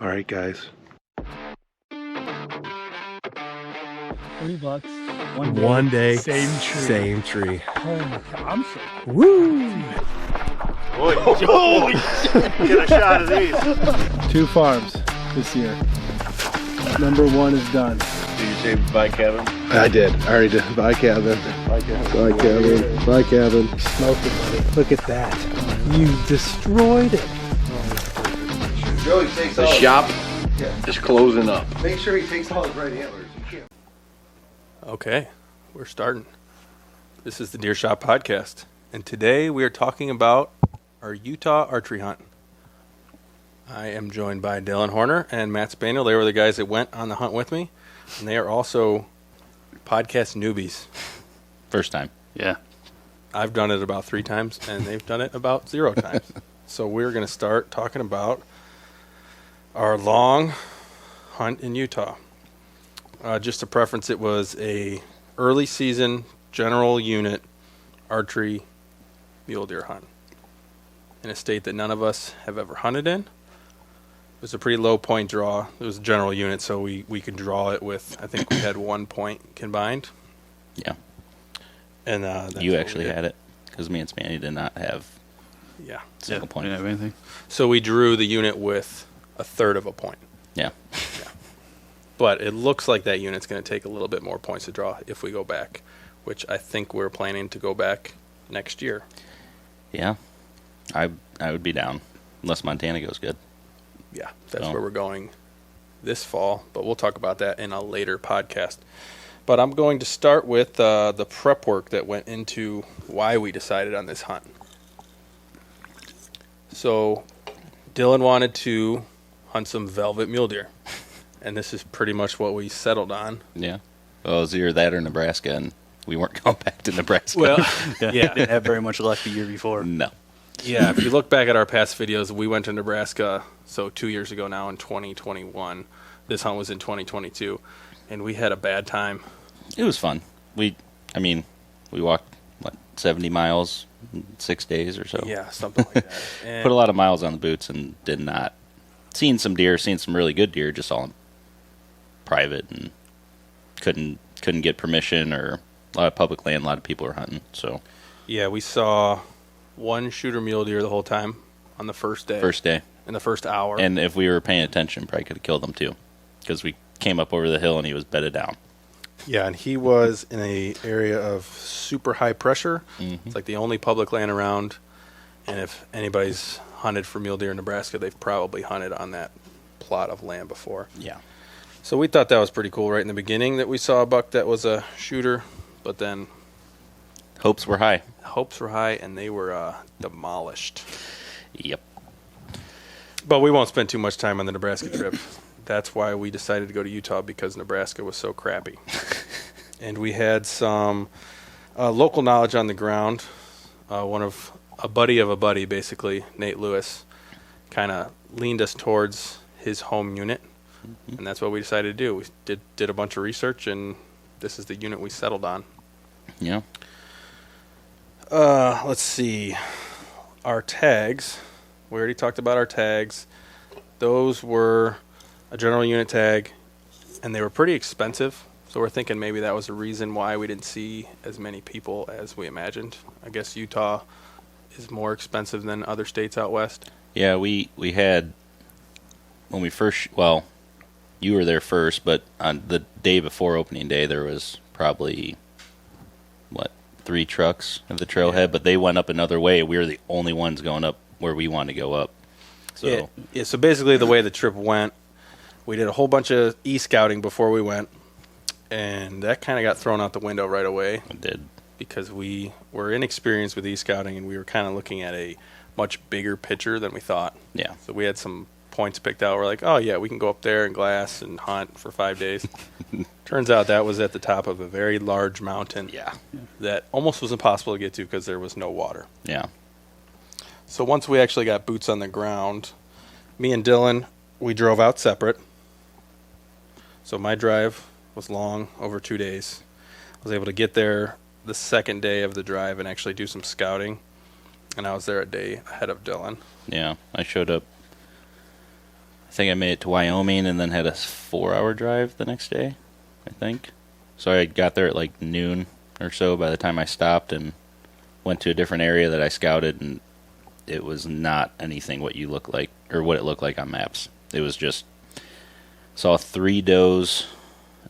All right, guys. $40. One day, same tree. Oh my God, I'm so Woo! Holy shit! Get a shot of these. 2 farms this year. Number 1 is done. Did you say bye, Kevin? I did. I already did. Bye, Kevin. Bye, Kevin. Bye, Kevin. Bye, Kevin. Smoked it, buddy. Look at that. You destroyed it. Joey takes The shop is closing up. Make sure he takes all his right antlers. Okay, we're starting. This is the Deer Shop Podcast, and today we are talking about our Utah archery hunt. I am joined by Dylan Horner and Matt Spaniel. They were the guys that went on the hunt with me, and they are also podcast newbies. First time. Yeah. I've done it about 3 times, and they've done it about 0 times. So we're going to start talking about our long hunt in Utah. Just a preference, it was a early season general unit archery mule deer hunt in a state that none of us have ever hunted in. It was a pretty low point draw. It was a general unit, so we could draw it with, I think we had 1 point combined. Yeah. And you actually had it, because me and Spanny did not have single point. Didn't have anything. So we drew the unit with 1/3 of a point. Yeah. But it looks like that unit's going to take a little bit more points to draw if we go back, which I think we're planning to go back next year. Yeah. I would be down, unless Montana goes good. Yeah, that's where we're going this fall, but we'll talk about that in a later podcast. But I'm going to start with the prep work that went into why we decided on this hunt. So Dylan wanted to hunt some velvet mule deer. And this is pretty much what we settled on. Yeah. Well, it was either that or Nebraska, and we weren't going back to Nebraska. Well, yeah. Didn't have very much luck the year before. No. Yeah, if you look back at our past videos, we went to Nebraska, so 2 years ago now in 2021. This hunt was in 2022, and we had a bad time. It was fun. We walked, 70 miles in 6 days or so. Yeah, something like that. And Put a lot of miles on the boots and did not. Seen some really good deer, just all private, and couldn't get permission, or a lot of public land, a lot of people were hunting. So yeah, we saw 1 shooter mule deer the whole time on the first day. In the first hour. And if we were paying attention, probably could have killed him too, because we came up over the hill and he was bedded down. Yeah, and he was in a area of super high pressure. Mm-hmm. It's like the only public land around, and if anybody's hunted for mule deer in Nebraska, they've probably hunted on that plot of land before. Yeah. So we thought that was pretty cool right in the beginning that we saw a buck that was a shooter, but then Hopes were high. and they were demolished. Yep. But we won't spend too much time on the Nebraska trip. That's why we decided to go to Utah, because Nebraska was so crappy. And we had some local knowledge on the ground. A buddy of a buddy, basically, Nate Lewis, kind of leaned us towards his home unit. Mm-hmm. And that's what we decided to do. We did a bunch of research, and this is the unit we settled on. Yeah. Let's see. Our tags. We already talked about our tags. Those were a general unit tag, and they were pretty expensive. So we're thinking maybe that was the reason why we didn't see as many people as we imagined. I guess Utah is more expensive than other states out west. Yeah, we had, when we first, you were there first, but on the day before opening day, there was probably, 3 trucks at the trailhead, but they went up another way. We were the only ones going up where we wanted to go up. So Yeah, so basically the way the trip went, we did a whole bunch of e-scouting before we went, and that kind of got thrown out the window right away. It did. Because we were inexperienced with e-scouting, and we were kind of looking at a much bigger picture than we thought. Yeah. So we had some points picked out. We're like, oh, yeah, we can go up there and glass and hunt for 5 days. Turns out that was at the top of a very large mountain. Yeah. That almost was impossible to get to because there was no water. Yeah. So once we actually got boots on the ground, me and Dylan, we drove out separate. So my drive was long, over 2 days. I was able to get there the second day of the drive and actually do some scouting. And I was there a day ahead of Dylan. Yeah. I showed up, think I made it to Wyoming and then had a 4-hour drive the next day, I think. So I got there at like noon or so by the time I stopped and went to a different area that I scouted, and it was not anything what you look like or what it looked like on maps. It was just saw 3 does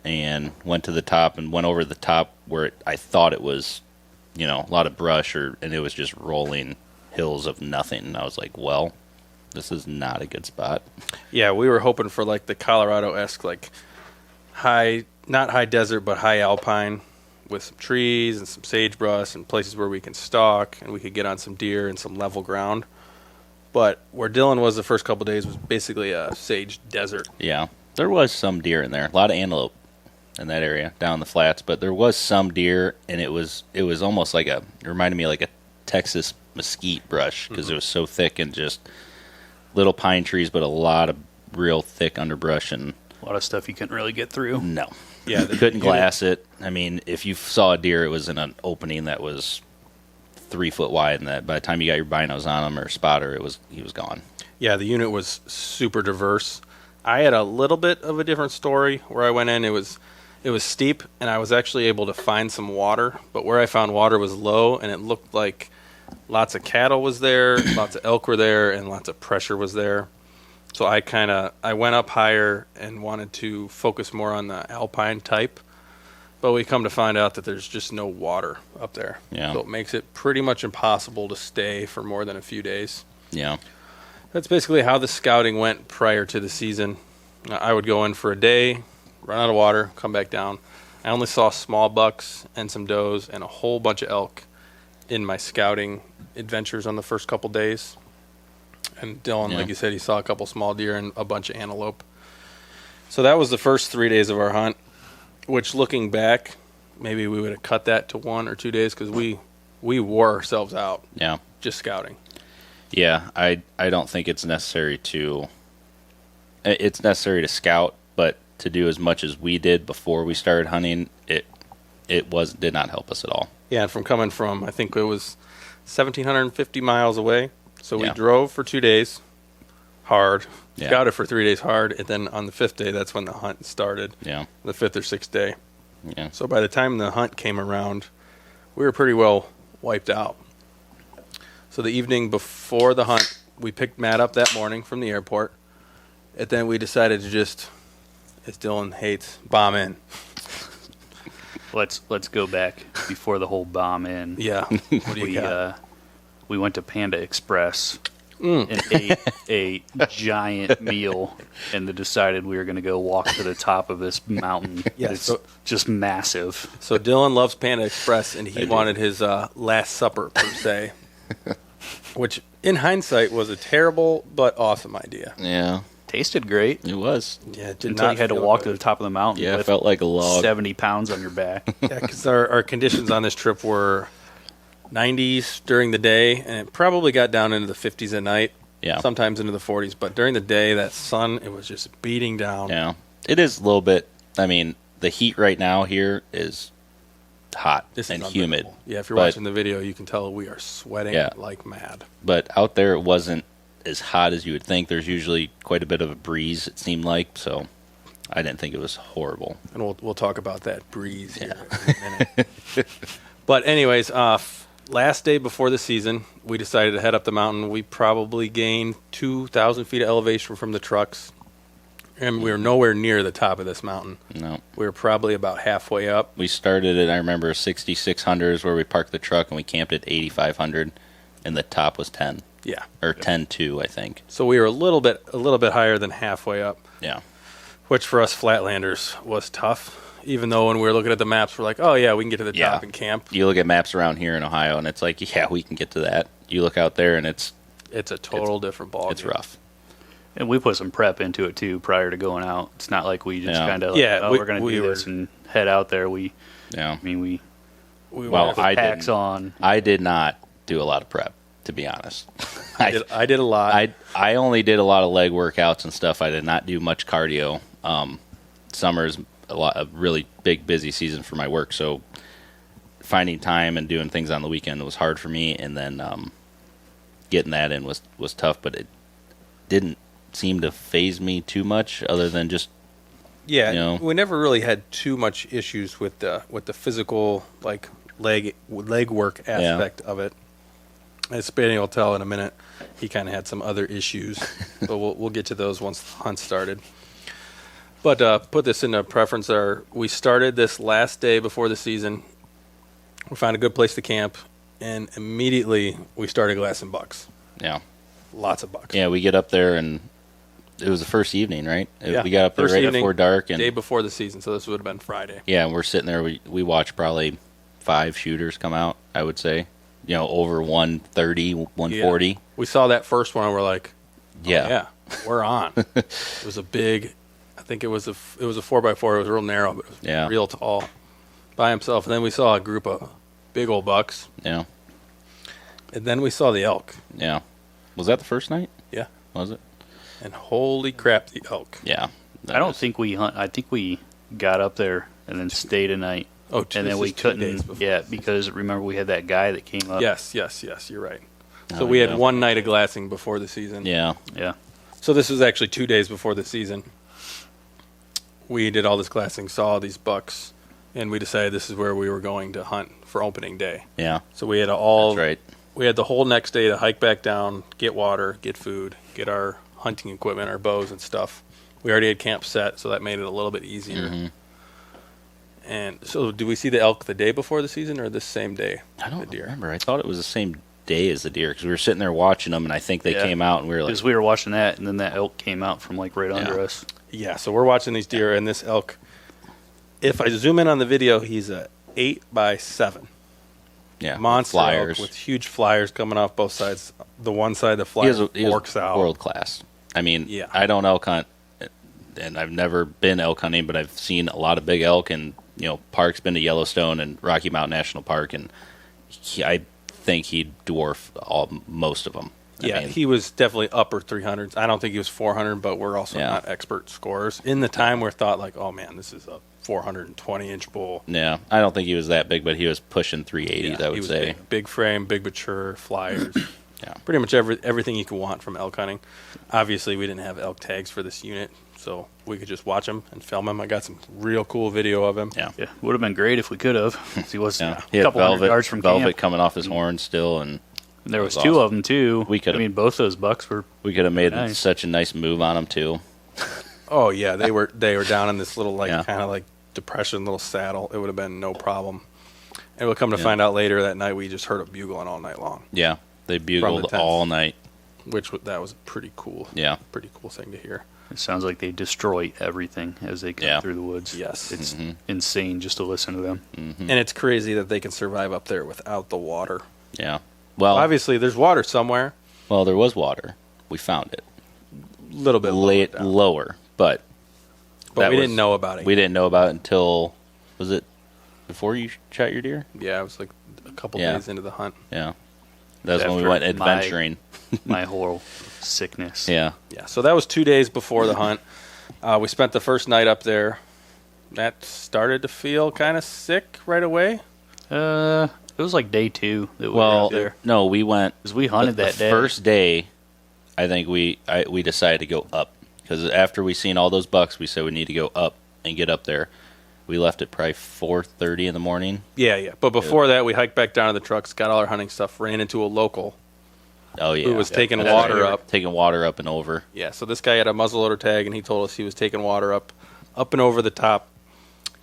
and went to the top and went over the top where I thought it was, a lot of brush and it was just rolling hills of nothing. And I was like, well, this is not a good spot. Yeah, we were hoping for like the Colorado-esque, like not high desert, but high alpine with some trees and some sagebrush and places where we can stalk and we could get on some deer and some level ground. But where Dylan was the first couple days was basically a sage desert. Yeah, there was some deer in there, a lot of antelope in that area down the flats, but there was some deer, and it was almost like it reminded me like a Texas mesquite brush because it was so thick and just little pine trees, but a lot of real thick underbrush and A lot of stuff you couldn't really get through. no. Yeah, Couldn't glass it. I mean, if you saw a deer, it was in an opening that was 3 foot wide, and that by the time you got your binos on him or spotter, he was gone. Yeah, the unit was super diverse. I had a little bit of a different story where I went in. It was steep, and I was actually able to find some water, but where I found water was low, and it looked like lots of cattle was there, lots of elk were there, and lots of pressure was there. So I went up higher and wanted to focus more on the alpine type, but we come to find out that there's just no water up there. Yeah. So it makes it pretty much impossible to stay for more than a few days. Yeah. That's basically how the scouting went prior to the season. I would go in for a day, run out of water, come back down. I only saw small bucks and some does and a whole bunch of elk in my scouting adventures on the first couple days. And Dylan, like you said, he saw a couple small deer and a bunch of antelope. So that was the first 3 days of our hunt, which looking back, maybe we would have cut that to 1 or 2 days because we wore ourselves out Yeah. just scouting. Yeah, I don't think it's necessary to scout, but to do as much as we did before we started hunting, it did not help us at all. Yeah, and from coming from, I think it was 1,750 miles away. So we Yeah. drove for 2 days hard, Yeah. scouted for 3 days hard, and then on the 5th day, that's when the hunt started, Yeah. the 5th or 6th day. Yeah. So by the time the hunt came around, we were pretty well wiped out. So the evening before the hunt, we picked Matt up that morning from the airport, and then we decided to just, as Dylan hates, bomb in. Let's go back before the whole bomb in. Yeah. What do you got? We went to Panda Express and ate a giant meal, and then decided we were going to go walk to the top of this mountain. Yeah, It's so- just massive. So Dylan loves Panda Express, and he wanted his Last Supper, per se, which in hindsight was a terrible but awesome idea. Yeah. Tasted great It was. Yeah, it did until not you had to feel walk good. to the top of the mountain. Yeah, it with felt like a log. 70 pounds on your back. Yeah, because our conditions on this trip were 90s during the day, and it probably got down into the 50s at night. Yeah. Sometimes into the 40s, but during the day, that sun, it was just beating down. Yeah. It is a little bit, I mean, the heat right now here is hot This and is humid. unbelievable. Yeah, if you're But- watching the video, you can tell we are sweating Yeah. like mad. But out there, it wasn't as hot as you would think. There's usually quite a bit of a breeze, it seemed like, so I didn't think it was horrible. And we'll talk about that breeze here in a minute. But anyways, last day before the season, we decided to head up the mountain. We probably gained 2,000 feet of elevation from the trucks, and we were nowhere near the top of this mountain. No. We were probably about halfway up. We started at, I remember, 6,600 is where we parked the truck, and we camped at 8,500, and the top was 10. Yeah. Or 10.2, I think. So we were a little bit higher than halfway up, Yeah. which for us flatlanders was tough. Even though when we were looking at the maps, we're like, oh yeah, we can get to the Yeah. top and camp. You look at maps around here in Ohio, and it's like, yeah, we can get to that. You look out there, and it's It's a total different ball. it's rough. And we put some prep into it, too, prior to going out. It's not like we just Yeah. kind of, Yeah, we're going to we do were- this and head out there. We Yeah. we Well, put I packs didn't. on. I did not do a lot of prep, to be honest. I did a lot. I only did a lot of leg workouts and stuff. I did not do much cardio. Summer's a really big, busy season for my work, so finding time and doing things on the weekend was hard for me. And then getting that in was tough, but it didn't seem to phase me too much, other than just Yeah, You know? we never really had too much issues with the physical like leg work aspect of it. As Spaniel will tell in a minute, he kind of had some other issues, but we'll get to those once the hunt started. But put this into preference. We started this last day before the season. We found a good place to camp, and immediately we started glassing bucks. yeah. Lots of bucks. Yeah, we get up there, and it was the first evening, right? Yeah. We got up there First right evening, before dark, and day before the season, so this would have been Friday. yeah, and we're sitting there. We watched probably 5 shooters come out, I would say. Over 130, 140. Yeah. We saw that first one, and we're like, Yeah. yeah, we're on. It was a big, I think it was a 4x4. It was real narrow, but it was Yeah. real tall by himself. And then we saw a group of big old bucks, Yeah. and then we saw the elk. Yeah. Was that the first night? Yeah. Was it? And holy crap, the elk. Yeah. I don't think we hunt. I think we got up there and then stayed a night. Oh, And then we couldn't, because remember we had that guy that came up. Yes, you're right. So Oh, we had yeah. one night of glassing before the season. Yeah. Yeah. So this was actually 2 days before the season. We did all this glassing, saw these bucks, and we decided this is where we were going to hunt for opening day. Yeah. So we had That's right. We had the whole next day to hike back down, get water, get food, get our hunting equipment, our bows and stuff. We already had camp set, so that made it a little bit easier. Mm-hmm. And so, do we see the elk the day before the season or the same day? I don't the deer. remember. I thought it was the same day as the deer, because we were sitting there watching them, and I think they Yeah. came out, and we were like, Because we were watching that, and then that elk came out from like right under Yeah. us. Yeah, so we're watching these deer, and this elk. If I zoom in on the video, he's a 8x7 yeah, monster flyers. elk with huge flyers coming off both sides. The one side the He flyer is forks out. world class. I mean, Yeah. I don't elk hunt, and I've never been elk hunting, but I've seen a lot of big elk, and parks. Been to Yellowstone and Rocky Mountain National Park, and I think he'd dwarf most of them. Yeah, he was definitely upper 300s. I don't think he was 400, but we're also Yeah. not expert scorers. In the time, we're thought like, oh man, this is a 420-inch bull. Yeah, I don't think he was that big, but he was pushing 380s. I he would was say. big frame, big mature flyers. Yeah. Pretty much everything you could want from elk hunting. Obviously, we didn't have elk tags for this unit, so we could just watch him and film him. I got some real cool video of him. Yeah. Yeah, would have been great if we could have. He was Yeah, a he had couple hundred yards from velvet camp. coming off his horn still, and And there was That two was of them too. We could've- I mean, both those bucks were. we could have made Nice. such a nice move on him too. Oh yeah, they were down in this little Yeah. kind of like depression, little saddle. It would have been no problem. And we'll come to Yeah. find out later that night we just heard it bugling all night long, Yeah, they bugled tents. all night. that was pretty cool. Yeah, Pretty cool thing to hear. It sounds like they destroy everything as they come Yeah. through the woods. Yes. It's Mm-hmm. insane just to listen to them. And it's crazy that they can survive up there without the water. yeah. Well, Obviously, there's water somewhere. there was water. We found it A little bit late, down. lower, but But that we was- didn't know about it. we didn't know about it until, was it before you shot your deer? Yeah, it was like a couple Yeah. days into the hunt. Yeah, that's when we After went my- adventuring. My whole sickness. Yeah, Yeah, so that was 2 days before the hunt. We spent the first night up there. That started to feel kind of sick right away. It was like day 2 that we were well, out there. no, we went. Because we hunted the that day. first day. I think we decided to go up, because after we seen all those bucks, we said we need to go up and get up there. We left at probably 4:30 in the morning. Yeah. But before that, we hiked back down to the trucks, got all our hunting stuff, ran into a local Oh yeah, who was taking That's water right. up. taking water up and over. Yeah, so this guy had a muzzleloader tag, and he told us he was taking water up and over the top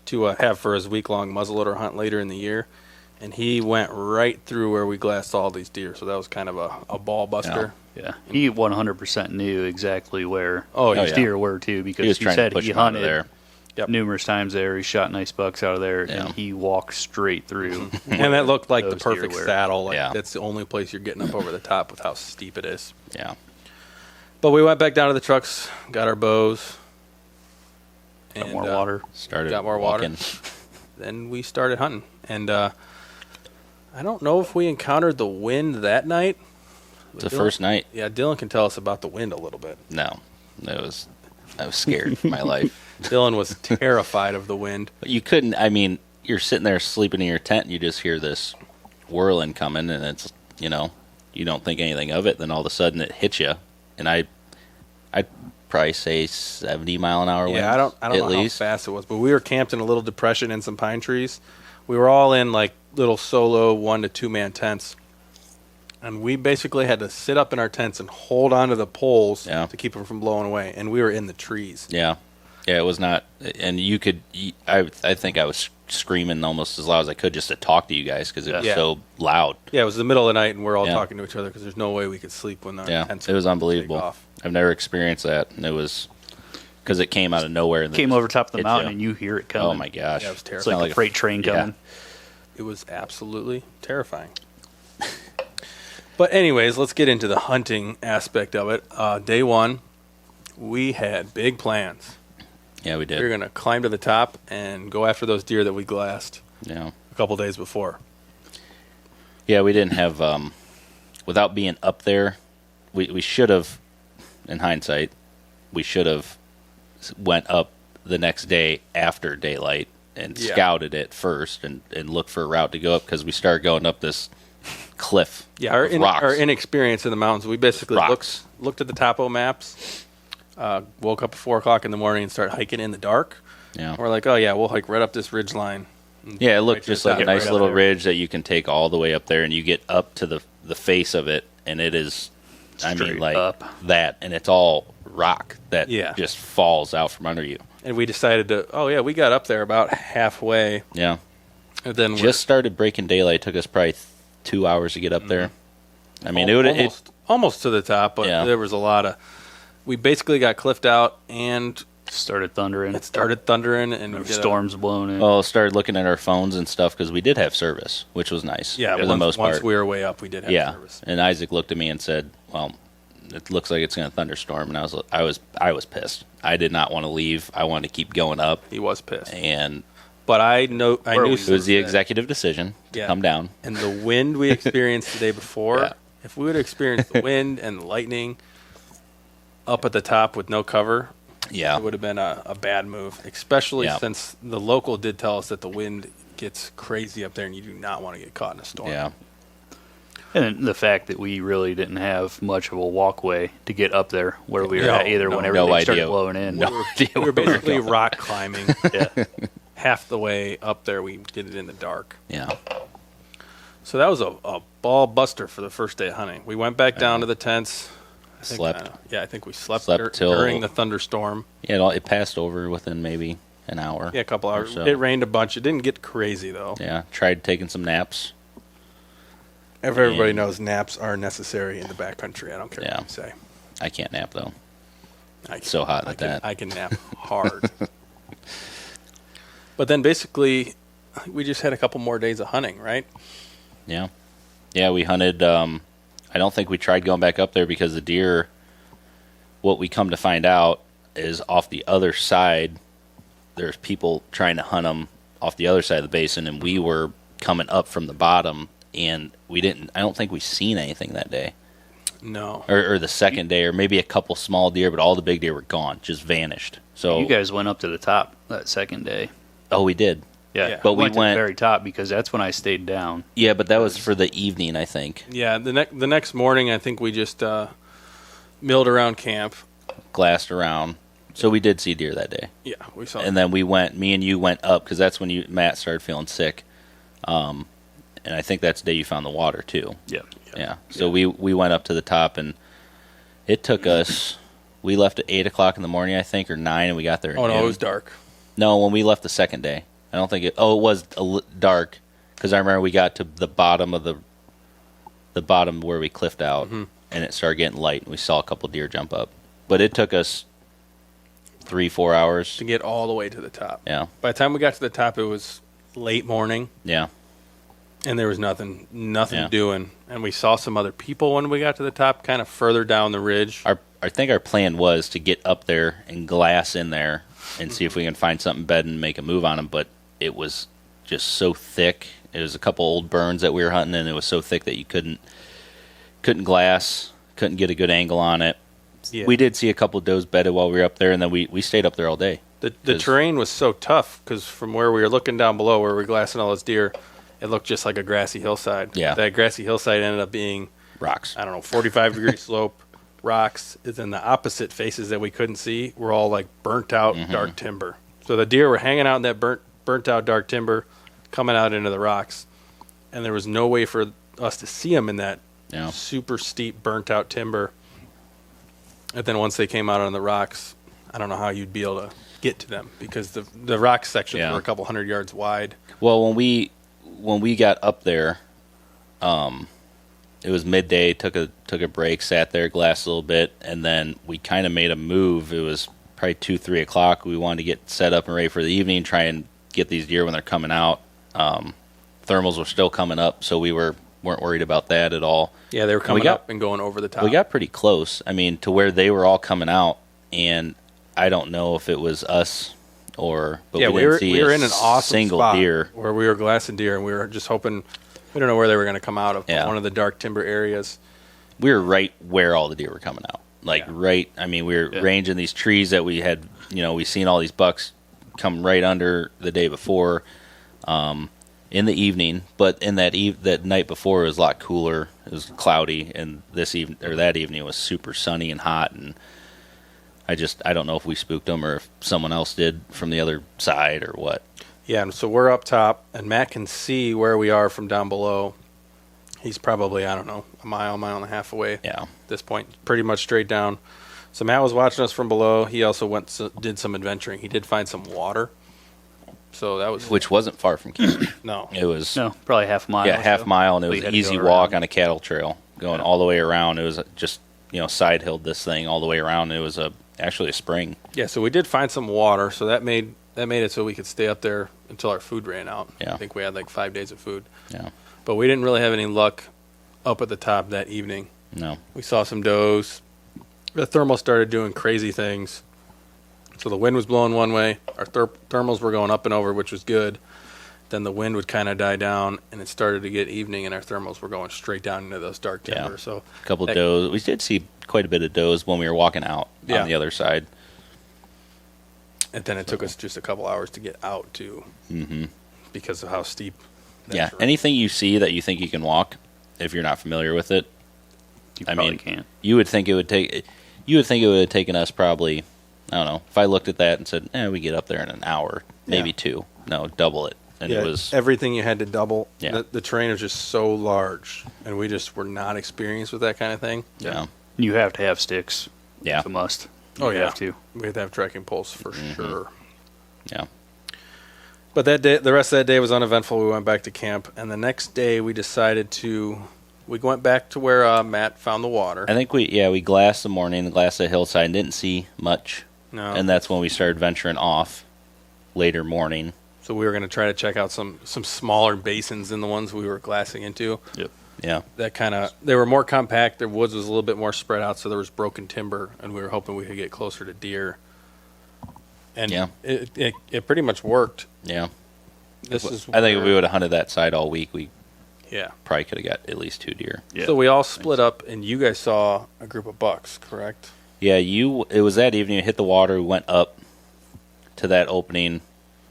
to have for his week-long muzzleloader hunt later in the year. And he went right through where we glassed all these deer, so that was kind of a ball buster. Yeah, he 100% knew exactly where Oh, his yeah. deer were too, because He was he trying said to push he him out of hunted there. Yep. numerous times there. He shot nice bucks out of there, Yeah. and he walked straight through. And that looked like the Those deer perfect were- saddle. Like Yeah. that's the only place you're getting up over the top with how steep it is. Yeah, But we went back down to the trucks, got our bows, Got and more water. started Got more water. walking. then we started hunting. And I don't know if we encountered the wind that night. The Dylan- first night. Yeah, Dylan can tell us about the wind a little bit. No, I was scared for my life. Dylan was terrified of the wind. But you couldn't. I mean, you're sitting there sleeping in your tent, and you just hear this whirling coming, and it's you don't think anything of it. Then all of a sudden it hits you, and I I'd probably say 70-mile-an-hour winds. Yeah, I don't at know least. how fast it was, but we were camped in a little depression in some pine trees. We were all in like little solo 1 to 2 man tents, and we basically had to sit up in our tents and hold onto the poles Yeah. to keep them from blowing away. And we were in the trees. Yeah, it was not, and you could. I think I was screaming almost as loud as I could just to talk to you guys because it was Yeah. so loud. Yeah, it was the middle of the night, and we're all Yeah. talking to each other because there's no way we could sleep when our Yeah, tents it was would unbelievable. take off. I've never experienced that, and it was because it came out of nowhere. And Came over top of the hit mountain you. and you hear it coming. Oh my gosh, Yeah, it was terrible. It's like Sounded a freight train yeah. coming. It was absolutely terrifying. But anyways, let's get into the hunting aspect of it. Day one, we had big plans. Yeah, we We were did. going to climb to the top and go after those deer that we glassed Yeah, a couple days before. yeah, we didn't have. Without being up there, we should have. In hindsight, we should have went up the next day after daylight and Yeah. scouted it first and looked for a route to go up because we started going up this cliff. Yeah, our, of rocks. our inexperience in the mountains, we basically Rocks. looked at the topo maps, woke up at 4 o'clock in the morning and started hiking in the dark. Yeah. We're like, oh, yeah, we'll hike right up this ridge line. Yeah, it looked Right to just the like a top, nice right up little there. ridge that you can take all the way up there, and you get up to the face of it, and it is, I mean, Straight like up. that, and it's all rock that Yeah. just falls out from under you. And we decided to, oh, yeah, we got up there about halfway. Yeah, And then just started breaking daylight. Took us probably 2 hours to get up there. I mean, almost to the top, but Yeah. there was a lot of. We basically got cliffed out, and Started thundering. it started thundering, and There we were did storms blowing in. well, started looking at our phones and stuff because we did have service, which was nice. Yeah, for the once, most once part. we were way up, we did have Yeah, service. and Isaac looked at me and said, "Well, it looks like it's going to thunderstorm," and I was pissed. I did not want to leave. I wanted to keep going up, He was pissed, and but I knew Where knew we- it was the that- executive decision to Yeah. come down. and the wind we experienced the day before. Yeah. If we would have experienced the wind and the lightning up at the top with no cover, Yeah, it would have been a bad move. Especially Yeah. since the local did tell us that the wind gets crazy up there, and you do not want to get caught in a storm. yeah, And the fact that we really didn't have much of a walkway to get up there where we were No, at either no. when No everything started idea. blowing in. no idea We were where we basically going. rock climbing. Yeah. Half the way up there, we did it in the dark. Yeah, So that was a ball buster for the first day of hunting. We went back down to the tents. I think, Slept. I think we slept, Slept till- during the thunderstorm. yeah. It passed over within maybe an hour. Yeah, a couple hours. so. It rained a bunch. It didn't get crazy, though. Yeah, tried taking some naps. Everybody And- knows naps are necessary in the backcountry. I don't care Yeah. what you say. I can't nap though. I can, So hot I at can, that. I can nap hard. But then basically, we just had a couple more days of hunting, right? Yeah, yeah. We hunted. I don't think we tried going back up there because the deer. What we come to find out is off the other side. There's people trying to hunt them off the other side of the basin, and we were coming up from the bottom, and we didn't. I don't think we seen anything that day, No. or the second day, or maybe a couple small deer, but all the big deer were gone, just vanished. So You guys went up to the top that second day. oh, we did. Yeah, Yeah. But we to the went- very top because that's when I stayed down. Yeah, but that was for the evening, I think. Yeah, the next morning, I think we just milled around camp. Glassed around. So we did see deer that day. Yeah, we saw. And then me and you went up because that's when Matt started feeling sick. And I think that's the day you found the water too. Yeah. Yeah. So we went up to the top, and it took us. We left at 8 o'clock in the morning, I think, or 9, and we got there. At oh no, noon. it was dark. No, when we left the second day, I don't think it. Oh, it was dark because I remember we got to the bottom of the bottom where we cliffed out, Mm-hmm. and it started getting light, and we saw a couple deer jump up. But it took us 3-4 hours. To get all the way to the top. Yeah, By the time we got to the top, it was late morning, yeah, and there was nothing Yeah. doing. And we saw some other people when we got to the top, kind of further down the ridge. I think our plan was to get up there and glass in there and see if we can find something bed and make a move on them. But it was just so thick. It was a couple old burns that we were hunting, and it was so thick that you couldn't glass, couldn't get a good angle on it. Yeah. We did see a couple does bedded while we were up there, and then we stayed up there all day. The 'Cause- terrain was so tough because from where we were looking down below, where we were glassing all those deer, it looked just like a grassy hillside. Yeah. That grassy hillside ended up being, Rocks. I don't know, 45-degree slope, rocks, is then the opposite faces that we couldn't see were all like burnt out dark timber. So the deer were hanging out in that burnt out dark timber, coming out into the rocks, and there was no way for us to see them in that super steep burnt out timber. And then once they came out on the rocks, I don't know how you'd be able to get to them because the rock sections were a couple hundred yards wide. Well, when we got up there, it was midday. Took a break, sat there, glassed a little bit, and then we kind of made a move. It was probably 2-3 o'clock. We wanted to get set up and ready for the evening. Try and get these deer when they're coming out. Thermals were still coming up, so we weren't worried about that at all. Yeah, they were coming up and going over the top. We got pretty close. I mean, to where they were all coming out, and I don't know if it was us or. But we were in an awesome single spot deer where we were glassing deer, and we were just hoping. We don't know where they were going to come out of. Yeah. One of the dark timber areas. We were right where all the deer were coming out. Right. I mean, we were ranging these trees that we had. We seen all these bucks come right under the day before. In the evening, but in that night before it was a lot cooler. It was cloudy, and that evening was super sunny and hot. And I don't know if we spooked them or if someone else did from the other side or what. Yeah, and so we're up top, and Matt can see where we are from down below. He's probably, I don't know, a mile and a half away. Yeah. At this point, pretty much straight down. So Matt was watching us from below. He also did some adventuring. He did find some water. So that was, which wasn't far from camp. No, it was probably half a mile. Yeah, half mile, and it was an easy walk on a cattle trail going all the way around. It was just side hilled this thing all the way around. It was actually a spring. Yeah, so we did find some water, so that made it so we could stay up there until our food ran out. Yeah. I think we had like 5 days of food. Yeah, but we didn't really have any luck up at the top that evening. No, we saw some does. The thermal started doing crazy things. So the wind was blowing one way. Our thermals were going up and over, which was good. Then the wind would kind of die down, and it started to get evening, and our thermals were going straight down into those dark timber. So a couple of does. We did see quite a bit of does when we were walking out on the other side. And then it took us just a couple hours to get out, too, because of how steep. Anything you see that you think you can walk, if you're not familiar with it, you probably can't. You would think it would take. You would think it would have taken us probably. I don't know. If I looked at that and said, we get up there in an hour, maybe 2. No, double it. And it was everything you had to double. Yeah. The terrain was just so large, and we just were not experienced with that kind of thing. Yeah. You have to have sticks. Yeah. It's a must. You have to. We have to have trekking poles for sure. Yeah. But that day, the rest of that day was uneventful. We went back to camp, and the next day we decided we went back to where Matt found the water. I think we glassed the morning, glassed the hillside, and didn't see much. No. And that's when we started venturing off later morning. So we were going to try to check out some smaller basins than the ones we were glassing into. Yep. Yeah. They were more compact. Their woods was a little bit more spread out, so there was broken timber, and we were hoping we could get closer to deer. And it pretty much worked. Yeah. I think if we would have hunted that side all week, we Yeah. Probably could have got at least 2 deer. Yeah. So we all split up, and you guys saw a group of bucks, correct? Yeah, it was that evening. We hit the water. We went up to that opening.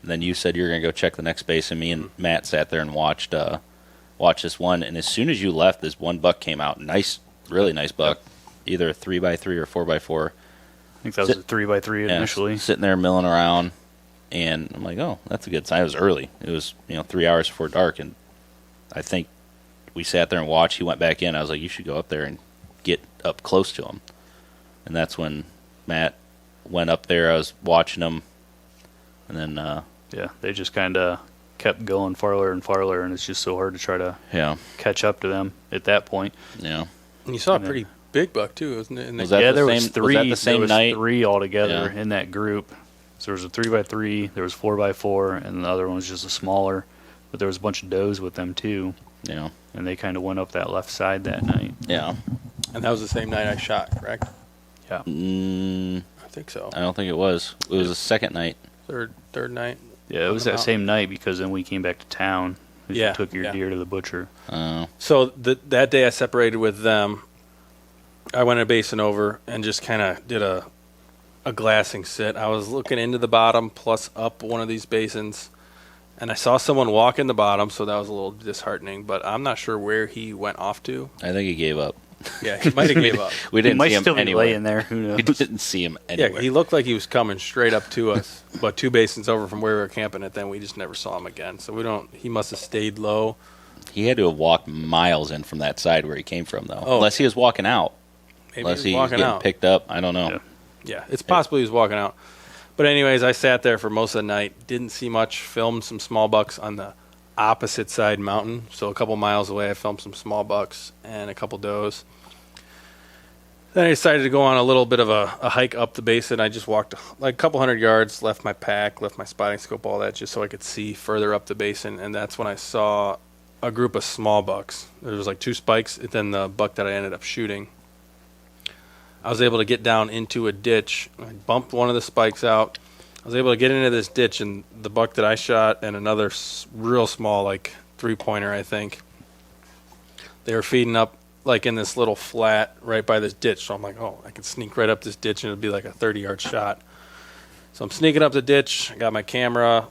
And then you said you were going to go check the next base, and me and Matt sat there and watched this one. And as soon as you left, this one buck came out. Nice, really nice buck. Either a 3x3 or 4x4. I think that was a 3x3 initially. Sitting there milling around. And I'm like, oh, that's a good sign. It was early. It was 3 hours before dark. And I think we sat there and watched. He went back in. I was like, you should go up there and get up close to him. And that's when Matt went up there. I was watching him. And then, they just kind of kept going farther and farther, and it's just so hard to try to catch up to them at that point. Yeah. And you saw a pretty big buck, too, wasn't it? Was that there was 3. Was that the same night? 3 altogether in that group. So there was a 3x3, there was 4x4, and the other one was just a smaller. But there was a bunch of does with them, too. Yeah. And they kind of went up that left side that night. Yeah. And that was the same night I shot, correct? Yeah. I think so. I don't think it was. It was the second night. Third night. Yeah, it was that same night because then we came back to town. Yeah. Took your deer to the butcher. So that day I separated with them. I went a basin over and just kind of did a glassing sit. I was looking into the bottom plus up one of these basins, and I saw someone walk in the bottom, so that was a little disheartening, but I'm not sure where he went off to. I think he gave up. Yeah, he might have gave up. We He didn't might see him still be anywhere. laying there. Who knows? We didn't see him anywhere. Yeah, he looked like he was coming straight up to us, but 2 basins over from where we were camping it. Then we just never saw him again. So we don't. He must have stayed low. He had to have walked miles in from that side where he came from, though. Oh. Unless he was walking out. Maybe Unless he he was was walking getting out. picked up. I don't know. Yeah. Yeah, it's possible he was walking out. But anyways, I sat there for most of the night. Didn't see much. Filmed some small bucks on the opposite side mountain. So a couple miles away, I filmed some small bucks and a couple does. Then I decided to go on a little bit of a hike up the basin. I just walked like a couple hundred yards, left my pack, left my spotting scope, all that, just so I could see further up the basin. And that's when I saw a group of small bucks. There was like 2 spikes, and then the buck that I ended up shooting. I was able to get down into a ditch. I bumped one of the spikes out. I was able to get into this ditch, and the buck that I shot and another real small, like 3-pointer, I think, they were feeding up like in this little flat right by this ditch. So I'm like, oh, I can sneak right up this ditch and it'll be like a 30-yard shot. So I'm sneaking up the ditch. I got my camera,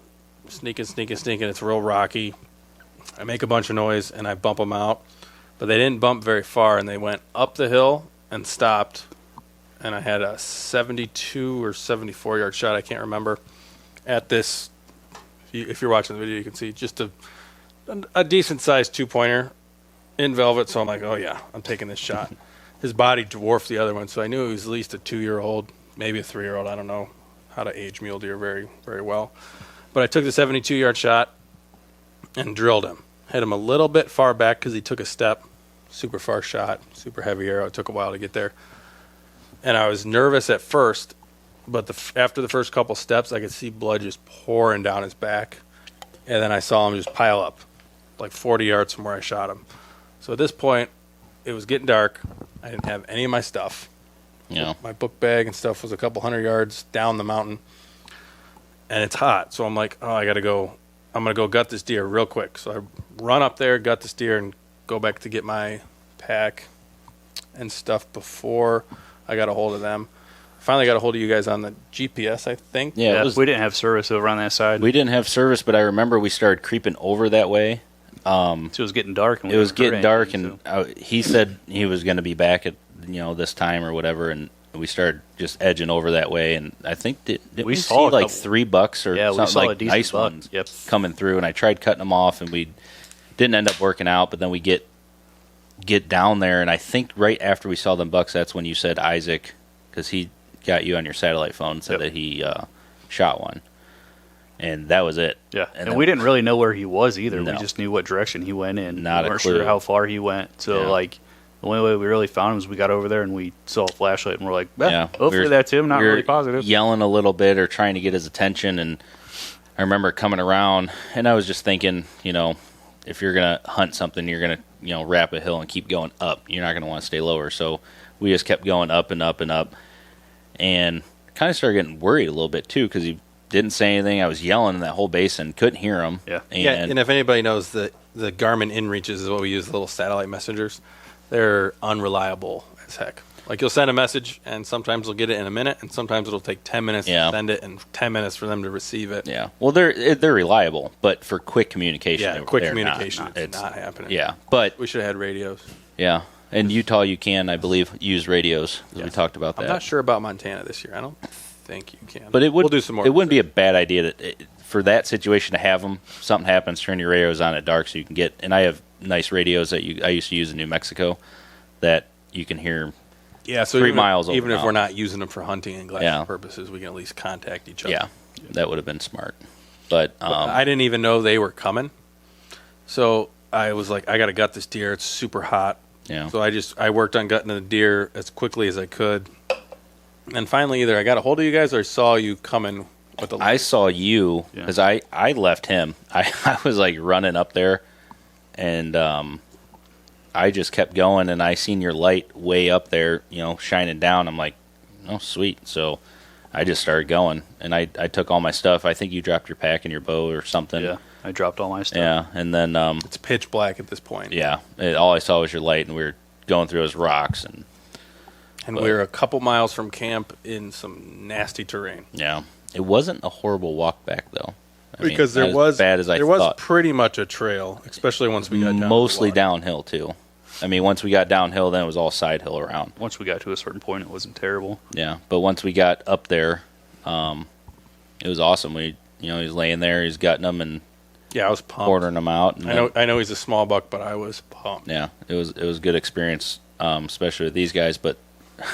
sneaking. It's real rocky. I make a bunch of noise and I bump them out. But they didn't bump very far, and they went up the hill and stopped. And I had a 72 or 74-yard shot, I can't remember, at this. If you're watching the video, you can see just a decent-sized 2-pointer in velvet. So I'm like, oh, yeah, I'm taking this shot. His body dwarfed the other one, so I knew he was at least a 2-year-old, maybe a 3-year-old. I don't know how to age mule deer very, very well. But I took the 72-yard shot and drilled him. Hit him a little bit far back because he took a step. Super far shot, super heavy arrow. It took a while to get there. And I was nervous at first, but after the first couple steps, I could see blood just pouring down his back. And then I saw him just pile up, like 40 yards from where I shot him. So at this point, it was getting dark. I didn't have any of my stuff. Yeah. My book bag and stuff was a couple hundred yards down the mountain. And it's hot. So I'm like, oh, I got to go. I'm going to go gut this deer real quick. So I run up there, gut this deer, and go back to get my pack and stuff before I got a hold of them. Finally got a hold of you guys on the GPS, I think. Yeah, We didn't have service over on that side. we didn't have service, but I remember we started creeping over that way. So it was getting dark. And It was getting dark, and so. he said he was going to be back at this time or whatever, and we started just edging over that way. And I think did we saw see a like couple. 3 bucks or Yeah, we something saw a like decent nice buck. ones Yep. coming through, and I tried cutting them off, and we didn't end up working out. But then we get down there, and I think right after we saw them bucks, that's when you said Isaac, because he got you on your satellite phone and said that he shot one. And that was it. Yeah, And and then- we didn't really know where he was either. No. We just knew what direction he went in. Not we a weren't clue. sure how far he went. So, Yeah. like, the only way we really found him was we got over there and we saw a flashlight and we're like, Yeah, hopefully we were- that's him. Not we were really positive. Yelling a little bit or trying to get his attention, and I remember coming around, and I was just thinking, if you're gonna hunt something, you're gonna wrap a hill and keep going up. You're not gonna want to stay lower. So we just kept going up and up and up, and kind of started getting worried a little bit too because he didn't say anything. I was yelling in that whole basin, couldn't hear him. Yeah. And if anybody knows, the Garmin inReaches is what we use, the little satellite messengers. They're unreliable as heck. Like, you'll send a message, and sometimes they'll get it in a minute, and sometimes it'll take 10 minutes Yeah. to send it and 10 minutes for them to receive it. Yeah. Well, they're reliable, but for quick communication, Yeah, quick they're communication, not. it's not happening. Yeah, but We should have had radios. yeah, in Utah you can, I believe, use radios. 'Cause We Yes. talked about that. I'm not sure about Montana this year. I don't think you can. But we'll do some more. It wouldn't be a bad idea for that situation to have them. Something happens, turn your radios on at dark so you can get. And I have nice radios that I used to use in New Mexico that you can hear. Yeah, so 3 even miles even over if we're now. not using them for hunting and glassing Yeah. purposes, we can at least contact each other. Yeah, that would have been smart. But I didn't even know they were coming, so I was like, I got to gut this deer. It's super hot. yeah, So I worked on gutting the deer as quickly as I could, and finally either I got a hold of you guys or I saw you coming with the. I saw you Yeah. because I left him. I was like running up there, and I just kept going, and I seen your light way up there, shining down. I'm like, oh, sweet. So I just started going, and I took all my stuff. I think you dropped your pack and your bow or something. Yeah, I dropped all my stuff. Yeah, and then It's pitch black at this point. yeah, all I saw was your light, and we were going through those rocks, and And we're a couple miles from camp in some nasty terrain. yeah, it wasn't a horrible walk back though. I mean, Because not as bad as I there was thought. pretty much a trail, especially once we got down. Mostly to the water. downhill too. I mean, once we got downhill, then it was all side hill around. Once we got to a certain point, it wasn't terrible. Yeah, but once we got up there, it was awesome. He's laying there, he's gutting them and Yeah, I was pumped. ordering them out. And I know he's a small buck, but I was pumped. yeah, it was a good experience, especially with these guys. But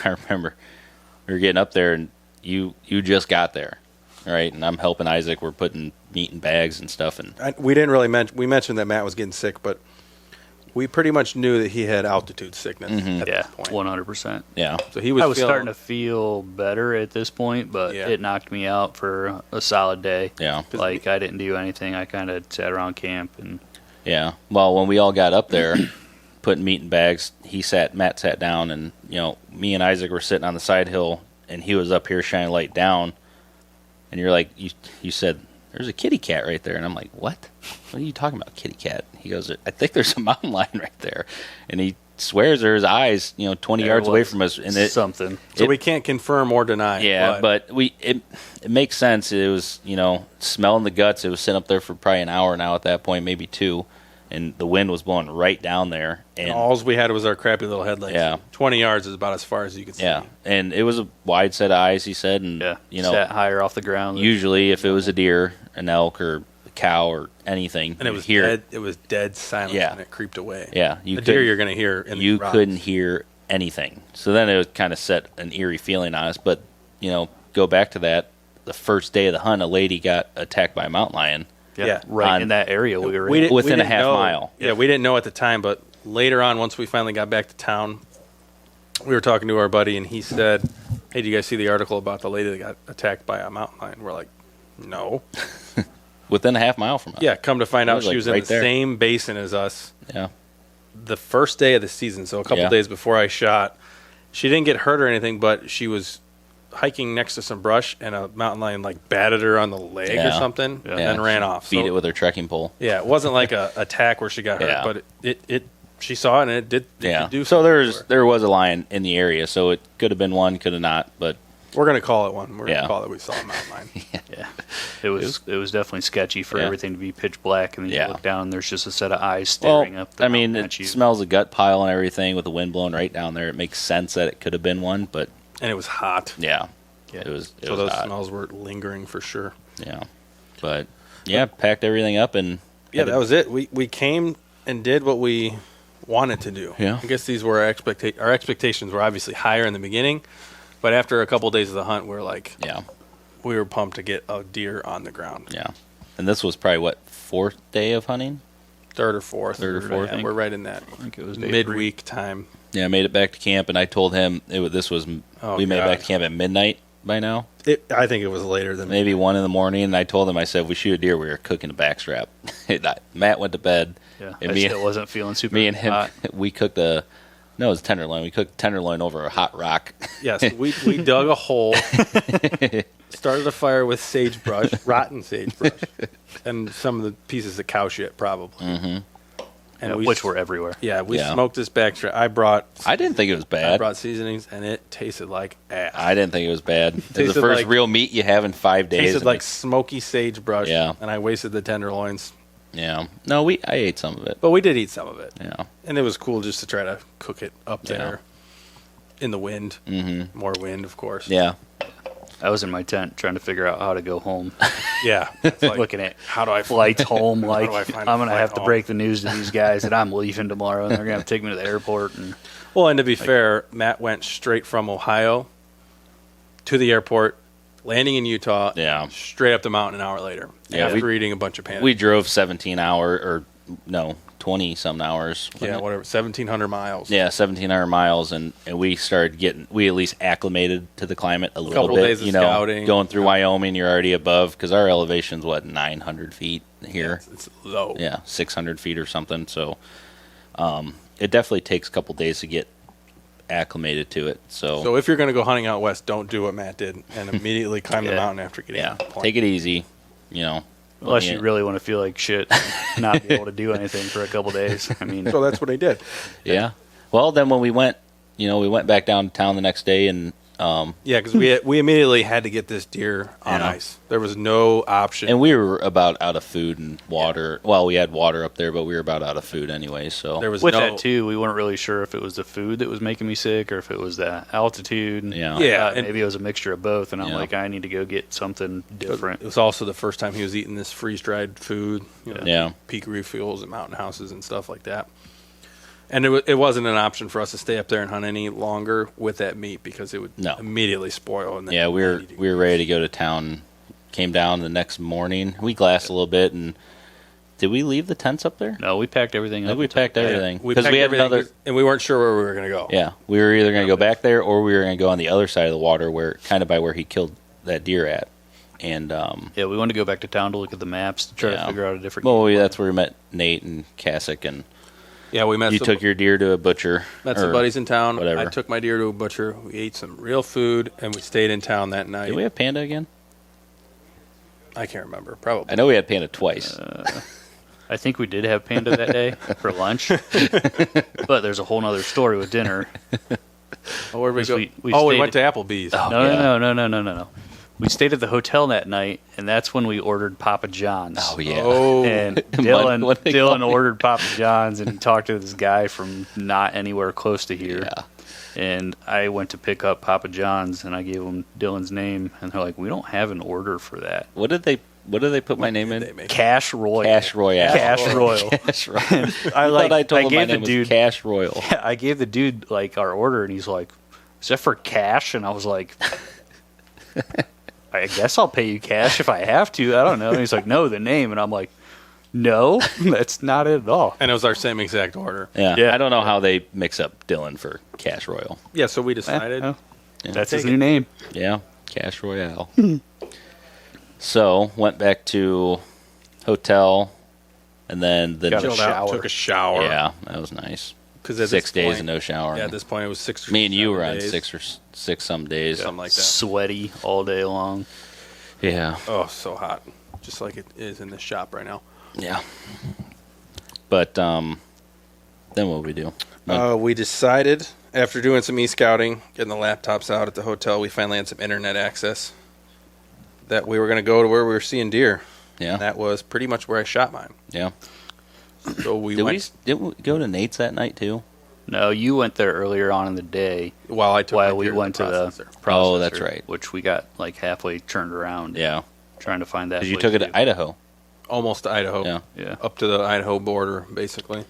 I remember we were getting up there, and you just got there, right? And I'm helping Isaac. We're putting meat in bags and stuff, and We didn't really we mentioned that Matt was getting sick, but we pretty much knew that he had altitude sickness at Yeah, this point. 100%. yeah, So he was. I was feeling, starting to feel better at this point, but Yeah. it knocked me out for a solid day. yeah, Like, I didn't do anything. I kind of sat around camp and yeah. Well, when we all got up there, putting meat in bags, Matt sat down, and me and Isaac were sitting on the side hill, and he was up here shining light down, and you're like, you said, there's a kitty cat right there. And I'm like, what? What are you talking about, kitty cat? He goes, I think there's a mountain lion right there. And he swears there's eyes, 20 there yards away was from us. And something. So we can't confirm or deny. yeah, but it makes sense. It was, smelling the guts. It was sitting up there for probably an hour now at that point, maybe 2. And the wind was blowing right down there. And all we had was our crappy little headlights. Yeah. 20 yards is about as far as you can see. yeah, and it was a wide set of eyes, he said. And, Yeah, sat higher off the ground. usually if it was a deer, an elk, or a cow, or anything, And it you'd was hear dead. It was dead silent Yeah. when it creeped away. Yeah, The deer you're going to hear in the you rocks. couldn't hear anything. So then it would kind of set an eerie feeling on us. But go back to that. The first day of the hunt, a lady got attacked by a mountain lion. Yeah. right on- in that area we were We in. didn't- Within we a didn't half know- mile. Yeah, we didn't know at the time, but later on, once we finally got back to town, we were talking to our buddy, and he said, "Hey, do you guys see the article about the lady that got attacked by a mountain lion?" We're like, "No." Within a half mile from us. Yeah, come to find It out, was, she like, was in right the there. same basin as us. Yeah. The first day of the season, so a couple Yeah. days before I shot, she didn't get hurt or anything, but she was hiking next to some brush, and a mountain lion batted her on the leg or Yeah. something, Yeah. and then ran off. Beat So- it with her trekking pole. Yeah, it wasn't like a attack where she got hurt, Yeah. but it she saw it and it did Yeah. do So something to her. there was a lion in the area, so it could have been one, could have not, but We're gonna call it one. We're Yeah. gonna call it we saw a mountain lion. Yeah, it was definitely sketchy for Yeah. everything to be pitch black, and then Yeah. you look down, and there's just a set of eyes well, staring up. The I mean, mountain it at you. smells a gut pile and everything with the wind blowing right down there. It makes sense that it could have been one, but And it was hot. yeah, Yeah. it was So those hot. smells were lingering for sure. Yeah, but yeah, packed everything up and Yeah, had to- that was it. We came and did what we wanted to do. Yeah. I guess these were our expectations were obviously higher in the beginning, but after a couple days of the hunt, yeah, we were pumped to get a deer on the ground. yeah. And this was probably what, 4th day of hunting? Third or fourth. Third or fourth, Yeah, I we're right in that I think it was day midweek time. Yeah, I made it back to camp, and I told him this was Oh, we made it God. back to camp at midnight by now, I think it was later than maybe 1 in the morning. And I told him, I said, if we shoot a deer, we were cooking a backstrap. Matt went to bed. Yeah, And I me- still wasn't feeling super. Me and him, hot. we cooked it was tenderloin. We cooked tenderloin over a hot rock. Yes, we dug a hole, started a fire with sagebrush, rotten sagebrush, and some of the pieces of cow shit probably. Mm-hmm. And Yeah, which were everywhere. we Yeah. smoked this backstrap. I brought I didn't think it was bad. seasonings, and it tasted like ass. I didn't think it was bad. It was the Tasted first like- real meat you have in 5 days. tasted and like smoky sagebrush. Yeah. And I wasted the tenderloins, yeah. No, I ate some of it. but we did eat some of it, Yeah. and it was cool just to try to cook it up Yeah. there in the wind. Mm-hmm. More wind, of course. Yeah. I was in my tent trying to figure out how to go home, Yeah. It's like, looking at how do I flights home. do Like, I find a I'm gonna flight have to home? break the news to these guys that I'm leaving tomorrow, and they're gonna have to take me to the airport. And Well, and to be fair, Matt went straight from Ohio to the airport, landing in Utah, Yeah. straight up the mountain an hour later. Yeah, After eating a bunch of panda. We drove 20-some hours. wasn't yeah, it? whatever, 1,700 miles. Yeah, 1,700 we at least acclimated to the climate a little Couple bit. days of scouting. Going through Wyoming, you're already above, because our elevation's 900 feet here. It's low. Yeah, 600 feet or something. So it definitely takes a couple days to get acclimated to it. So if you're going to go hunting out west, don't do what Matt did and immediately climb the Yeah. mountain after getting yeah, to the point. take it easy. unless Yeah. you really want to feel like shit, not be able to do anything for a couple days. I mean, So that's what I did. Yeah. Well, then when we went back downtown the next day, and Yeah, because we immediately had to get this deer on Yeah. ice. There was no option. And we were about out of food and water. Well, we had water up there, but we were about out of food anyway. So there was With no. that too, we weren't really sure if it was the food that was making me sick or if it was the altitude. Yeah. Yeah, And and- maybe it was a mixture of both. And I'm Yeah. like, I need to go get something different. It was also the first time he was eating this freeze-dried food. You know, Yeah. peakery fuels at mountain houses and stuff like that. And it wasn't an option for us to stay up there and hunt any longer with that meat because it would No. immediately spoil. And then yeah, we were ready to go to town. Came down the next morning. We glassed a little bit, and did we leave the tents up there? No, we packed everything I think up. we packed everything we because packed we had everything another. and we weren't sure where we were going to go. Yeah, we were either going to go back there or we were going to go on the other side of the water, where kind of by where he killed that deer at. And Yeah, we wanted to go back to town to look at the maps to try to Yeah. figure out a different. that's where we met Nate and Kasich, and Yeah, we met. you took your deer to a butcher. met or- some buddies in town. whatever. I took my deer to a butcher. We ate some real food and we stayed in town that night. Did we have Panda again? I can't remember. Probably. I know we had Panda twice. I think we did have panda that day for lunch, but there's a whole nother story with dinner. Oh, where'd we Yes, go? we we stayed- went to Applebee's. Oh. No. We stayed at the hotel that night, and that's when we ordered Papa John's. Oh yeah. Oh, And Dylan, What they call Dylan me? ordered Papa John's, and he talked to this guy from not anywhere close to here. Yeah. And I went to pick up Papa John's, and I gave him Dylan's name, and they're like, "We don't have an order for that." What did they put my name They in? make- Cash Royal. Cash Royale. Cash Royal. Cash Royale. I like. thought I told him my gave the name was dude. Cash Royal. I gave the dude like our order, and he's like, "Is that for cash?" And I was like, "I guess I'll pay you cash if I have to. I don't know." And he's like, "No, the name." And I'm like, "No, that's not it at all." And it was our same exact order. Yeah. Yeah. I don't know how they mix up Dylan for Cash Royal. Yeah, so we decided. Eh, Yeah. that's his Take new name. Yeah, Cash Royale. So went back to hotel, and then the Got a chilled out, shower. took a shower. yeah, that was nice. because at 6 this days point, and no shower. Yeah, at this point it was 6. Or Me and you 7 were on days. 6 some days. something like that. Sweaty all day long. Yeah, Oh, so hot, just like it is in this shop right now. yeah. But then what would we do? We decided after doing some e-scouting, getting the laptops out at the hotel, we finally had some internet access. That we were going to go to where we were seeing deer. Yeah, And that was pretty much where I shot mine. yeah. So we Did went we go to Nate's that night too? No, you went there earlier on in the day while I took while my we deer went to the processor. processor. Oh, that's right. Which we got like halfway turned around. Yeah, Trying to find that. because you place took it to to do. Idaho. Almost to Idaho. Yeah, Yeah. Up to the Idaho border, basically.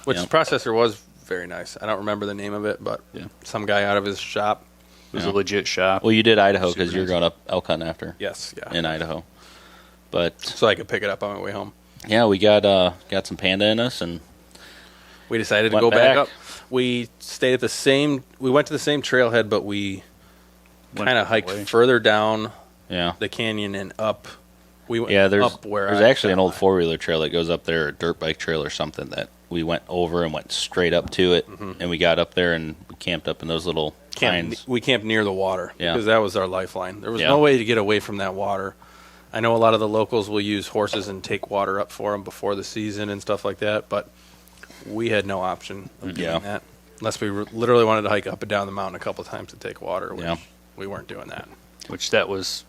Which Yeah. the processor was very nice. I don't remember the name of it, but Yeah. some guy out of his shop. It was Yeah. a legit shop. Well, you did Idaho because Super you're nice. going up elk hunting after Yes, yeah. in Idaho. But So I could pick it up on my way home. yeah, we got some Panda in us, and We decided to Went go back back. up. We stayed at the same. We went to the same trailhead, but we Went kind of hiked away. further down yeah, the canyon and up. We went there's up where there's I actually shot an old mine. 4-wheeler trail that goes up there, a dirt bike trail or something that we went over and went straight up to it, and we got up there and we camped up in those little pines. We camped near the water Yeah. because that was our lifeline. There was Yeah. no way to get away from that water. I know a lot of the locals will use horses and take water up for them before the season and stuff like that, but we had no option of doing Yeah. that unless we literally wanted to hike up and down the mountain a couple times to take water, which Yeah. we weren't doing that. Which that was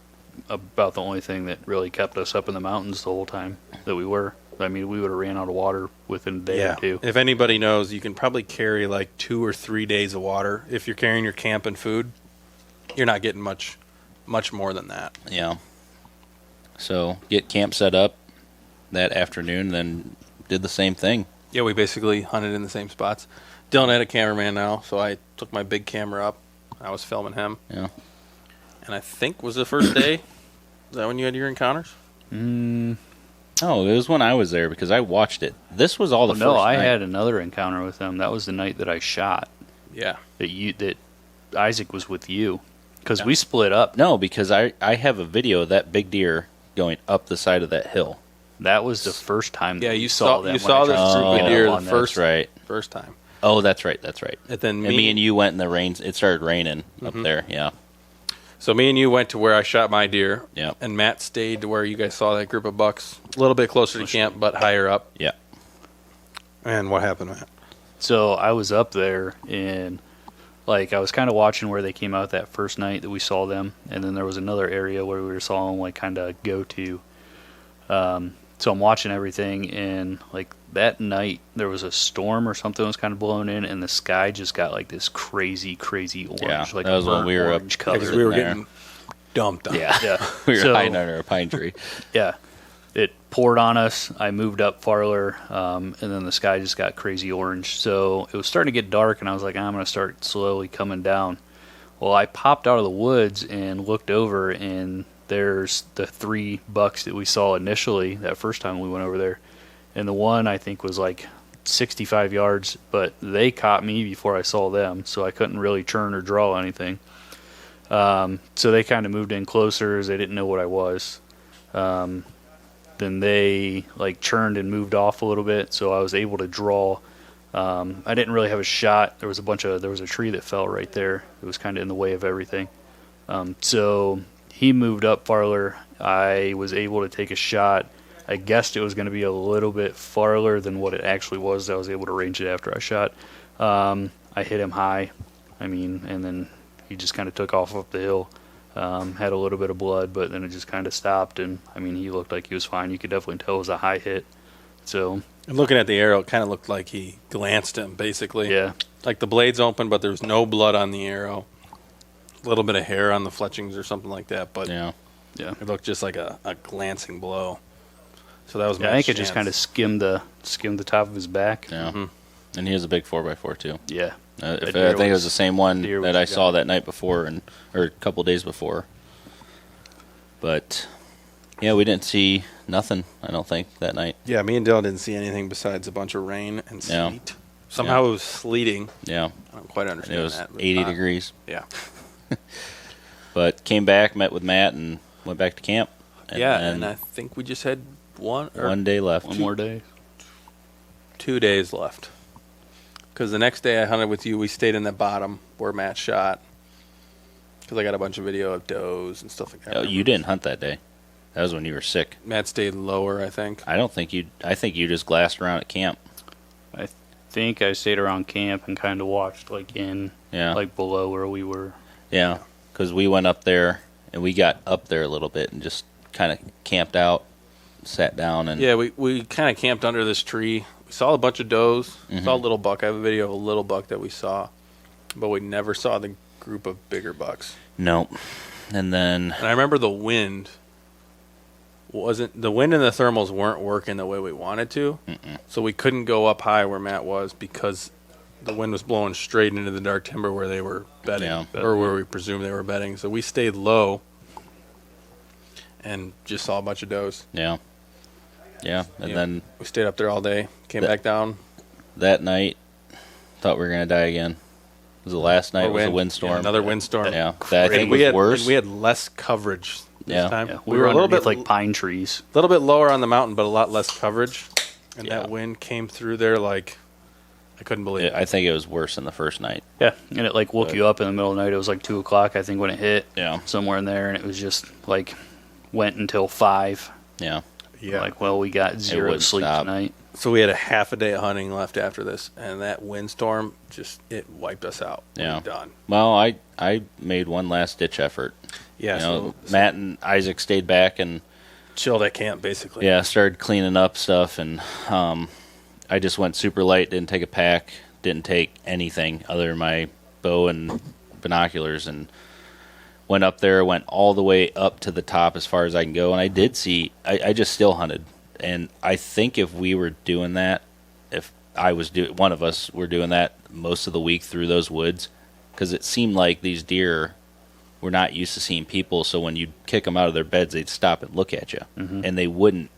about the only thing that really kept us up in the mountains the whole time that we were. I mean, we would have ran out of water within a day or two. If anybody knows, you can probably carry like 2 or 3 days of water. If you're carrying your camp and food, you're not getting much more than that. Yeah. So get camp set up that afternoon, then did the same thing. Yeah, we basically hunted in the same spots. Dylan had a cameraman now, so I took my big camera up. I was filming him. Yeah. And I think was the first day. Is that when you had your encounters? Oh, it was when I was there because I watched it. This was all the first No, I night. had another encounter with them. That was the night that I shot. Yeah. That Isaac was with you because we split up. No, because I have a video of that big deer going up the side of that hill. That was the first time. That Yeah, we you saw saw them. you when saw I this tried to group get of up deer the on this. first Right. time. Oh, that's right. And then And me and you went in the rain. It started raining up there. Yeah. So me and you went to where I shot my deer. Yeah. And Matt stayed to where you guys saw that group of bucks, a little bit closer to camp, but higher up. Yeah. And what happened, Matt? So I was up there, and like I was kind of watching where they came out that first night that we saw them, and then there was another area where we saw them like kind of go to. So I'm watching everything, and like that night there was a storm or something that was kind of blowing in, and the sky just got like this crazy orange. Yeah, like that was when we were up color. Because we were there. getting dumped on. Yeah. We were So- hiding under a pine tree. Yeah. It poured on us. I moved up farther, and then the sky just got crazy orange. So it was starting to get dark, and I was like, I'm going to start slowly coming down. Well, I popped out of the woods and looked over, and there's the 3 bucks that we saw initially that first time we went over there. And the one, I think, was like 65 yards, but they caught me before I saw them, so I couldn't really turn or draw anything. So they kind of moved in closer as they didn't know what I was. Then they like churned and moved off a little bit, so I was able to draw. I didn't really have a shot. There was a tree that fell right there. It was kind of in the way of everything. So he moved up farther. I was able to take a shot. I guessed it was going to be a little bit farther than what it actually was. I was able to range it after I shot. I hit him high. And then he just kind of took off up the hill. Had a little bit of blood, but then it just kind of stopped, and he looked like he was fine. You could definitely tell it was a high hit. So, And looking at the arrow, it kind of looked like he glanced him, basically. yeah, Like the blade's open, but there was no blood on the arrow. A little bit of hair on the fletchings or something like that, but Yeah. it looked just like a glancing blow. So that was I think it just kind of skimmed the top of his back. Yeah. Mhm. And he was a big 4x4 too. Yeah, I That think deer it was was- the same one deer that was I saw gone. that night before, or a couple days before. But yeah, we didn't see nothing. I don't think that night. Yeah, me and Dylan didn't see anything besides a bunch of rain and Yeah. sleet. Somehow it was sleeting. Yeah, I don't quite and understand it was that. but, 80 degrees. Yeah. But came back, met with Matt, and went back to camp. And And then I think we just had one day left. one more day. 2 days left. Because the next day I hunted with you, we stayed in the bottom where Matt shot. Because I got a bunch of video of does and stuff like that. Oh, you didn't hunt that day. That was when you were sick. Matt stayed lower, I think. I think you just glassed around at camp. I think I stayed around camp and kind of watched like Yeah. like below where we were. Yeah, because we went up there and we got up there a little bit and just kind of camped out, sat down, and Yeah, we kind of camped under this tree. We saw a bunch of does. Mhm. Saw a little buck. I have a video of a little buck that we saw. But we never saw the group of bigger bucks. nope. And then And I remember the wind and the thermals weren't working the way we wanted to. So we couldn't go up high where Matt was because the wind was blowing straight into the dark timber where they were bedding, Yeah. or where we presumed they were bedding. So we stayed low and just saw a bunch of does. yeah, and Yeah. then We stayed up there all day, came That- back down. that night thought we were gonna die again. It was the last night. It was a windstorm. Yeah, another windstorm. Yeah, that I think we was had, worse. and we had less coverage this Yeah. time. Yeah, We were a little bit like pine trees. lower on the mountain, but a lot less coverage. And Yeah. that wind came through there like I couldn't believe it. I think it was worse than the first night. Yeah, and it like woke you up in the middle of the night. It was like 2:00, I think, when it hit. Yeah. Somewhere in there, and it was just like went until 5. Yeah, Yeah. Like, well, we got 0 wouldn't sleep stop. tonight. So we had a half a day of hunting left after this, and that windstorm it wiped us out. We Yeah. were done. well, I made one last ditch effort. Yeah. You know, so Matt and Isaac stayed back and chilled at camp basically. yeah, started cleaning up stuff, and I just went super light. Didn't take a pack. Didn't take anything other than my bow and binoculars, and went up there. Went all the way up to the top as far as I can go, and I did see. I just still hunted, and I think if we were doing that, if one of us were doing that most of the week through those woods, because it seemed like these deer were not used to seeing people, so when you'd kick them out of their beds, they'd stop and look at you, and they wouldn't,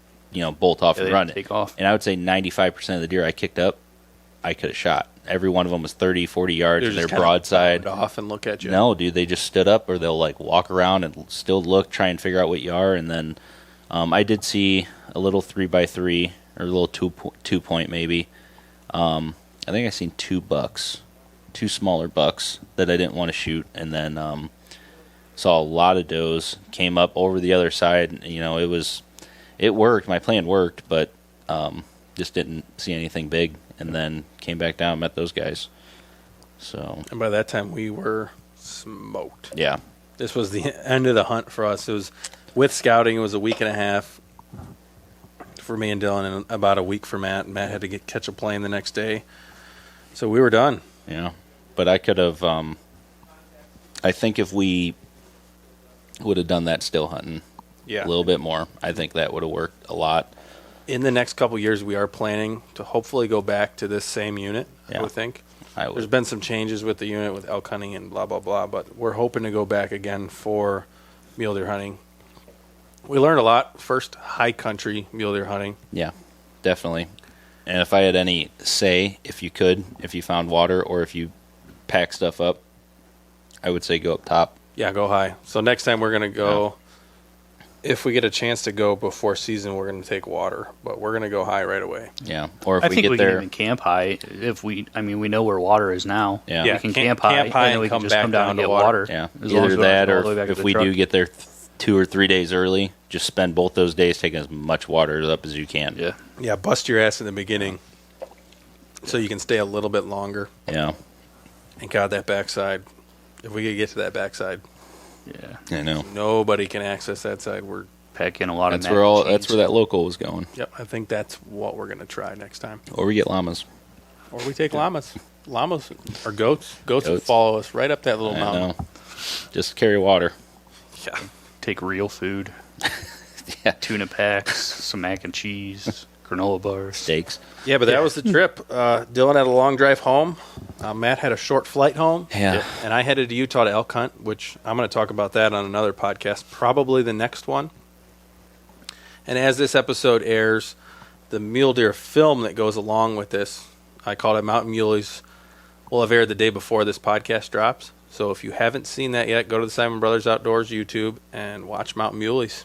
bolt off Yeah, and they run. didn't take off. And I would say 95% of the deer I kicked up, I could have shot. Every one of them was 30, 40 yards, and they're broadside. Off and look at you. No, dude, they just stood up, or they'll like walk around and still look, try and figure out what you are. And then I did see a little 3x3 or a little 2-point maybe. I think I seen 2 bucks, 2 smaller bucks that I didn't want to shoot, and then saw a lot of does. Came up over the other side. It worked. My plan worked, but just didn't see anything big. And then came back down and met those guys. So And by that time, we were smoked. yeah, This was the end of the hunt for us. It was with scouting. It was a week and a half for me and Dylan, and about a week for Matt. Matt had to catch a plane the next day, so we were done. yeah. But I could have. I think if we would have done that still hunting Yeah. a little bit more, I think that would have worked a lot. In the next couple years, we are planning to hopefully go back to this same unit. I Yeah. would think. I There's would. been some changes with the unit with elk hunting and blah blah blah, but we're hoping to go back again for mule deer hunting. We learned a lot. First high country mule deer hunting. Yeah, definitely. And if I had any say, if you found water or if you pack stuff up, I would say go up top. Yeah, go high. So next time we're gonna go. If we get a chance to go before season, we're gonna take water, but we're gonna go high right away. Yeah. Or if I we think get we there, can even camp high if we. I mean, we know where water is now. Yeah. Yeah, We can camp camp high, high and then and we can come just back come down down and to get water. water. yeah, As long as either we don't that go or all the way back to if the we truck. do get there 2 or 3 days early, just spend both those days taking as much water up as you can. Yeah. Yeah, bust your ass in the beginning, so you can stay a little bit longer. Yeah. And God, that backside. If we could get to that backside, Yeah. I know. nobody can access that side. We're Pack in a lot That's of where mac all. and That's cheese. where that local was going. Yep, I think that's what we're gonna try next time. Or we get llamas. Or we take llamas. Llamas or goats. Goats will Goats. follow us right up that little I mountain. know. Just carry water. Yeah. Take real food. Yeah. Tuna packs, some mac and cheese, granola bars. Steaks. Yeah, but that was the trip. Dylan had a long drive home. Matt had a short flight home. Yeah. And I headed to Utah to elk hunt, which I'm going to talk about that on another podcast, probably the next one. And as this episode airs, the mule deer film that goes along with this, I call it Mountain Mulies, will have aired the day before this podcast drops. So if you haven't seen that yet, go to the Siman Brothers Outdoors YouTube and watch Mountain Mulies.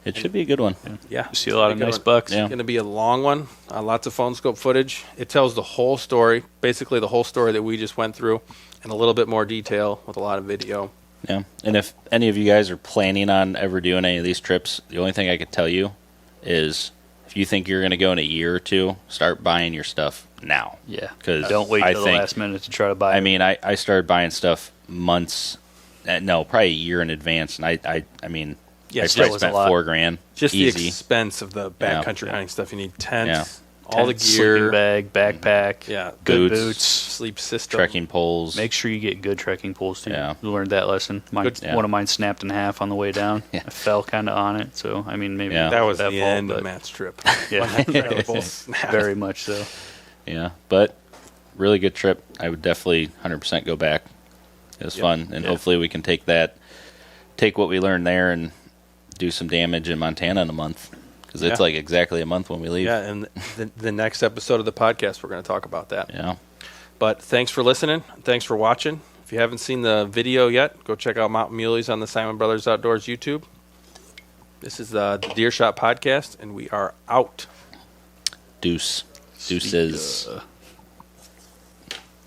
It should be a good one. Yeah. You see a lot of Good nice one. bucks. Yeah. It's going to be a long one. Lots of phone scope footage. It tells the whole story, basically the whole story that we just went through, in a little bit more detail with a lot of video. Yeah. And if any of you guys are planning on ever doing any of these trips, the only thing I could tell you is if you think you're going to go in a year or two, start buying your stuff now. Yeah. 'Cause Don't wait I till the think- last minute to try to buy I it. mean, I started buying stuff months, no, probably a year in advance. And I mean, Yeah, I just probably was a spent lot. $4,000. Just easy. the expense of the backcountry Yeah. hunting stuff. You need tents, Yeah. all the Tent, sleeping gear, bag, backpack, yeah, good Boots. boots. sleep system. Trekking poles. Make sure you get good trekking poles too. Yeah. You learned that lesson. Good- yeah. One of mine snapped in half on the way down. Yeah. I fell kind of on it, so I mean maybe Yeah. That was that the fault, end of but Matt's trip. Yeah, very much so. Yeah, but really good trip. I would definitely 100% go back. It was Yep. fun, and Yeah. hopefully we can take what we learned there and do some damage in Montana in a month, because it's Yeah. like exactly a month when we leave. Yeah, and the next episode of the podcast, we're going to talk about that. Yeah. But thanks for listening. Thanks for watching. If you haven't seen the video yet, go check out Mountain Mulies on the Siman Brothers Outdoors YouTube. This is the Deer Shot Podcast, and we are out. Deuces.